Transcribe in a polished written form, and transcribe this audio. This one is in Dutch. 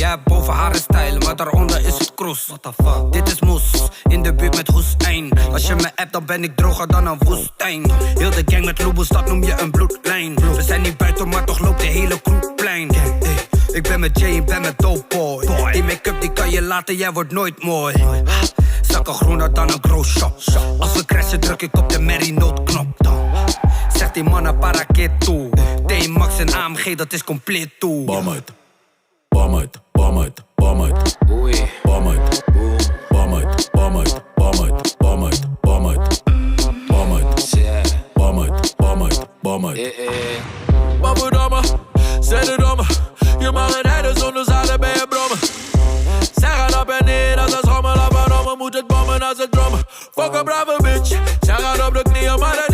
jij hebt boven haar stijl, maar daaronder is het kroes. What the fuck? Dit is moes, in de buurt met Hoestijn. Als je me appt, dan ben ik droger dan een woestijn. Heel de gang met loeboes, dat noem je een bloedlijn. We zijn niet buiten, maar toch loopt de hele kroegplein. Ik ben met Jay, ik ben met Dope Boy. Die make-up die kan je laten, jij wordt nooit mooi. Zakken groener dan een grow shop. Als we crashen druk ik op de Mary noodknop. Zegt die mannen para keer toe. T-Max en AMG, dat is compleet toe. Bam uit, bam uit, bam uit, bam uit. Oei. Bam uit, bam uit, bam uit, bam uit, bam uit, bam uit, bam uit, bam uit, bam uit, bam uit. Baboedamme, zet het om me. Je mag het rijden zonder zadel bij je brommen. Zij gaat op en neer als een schommel op en om. Moet het bommen als het drummen. Fuck een brave bitch. Zij gaat op de knieën, maar dat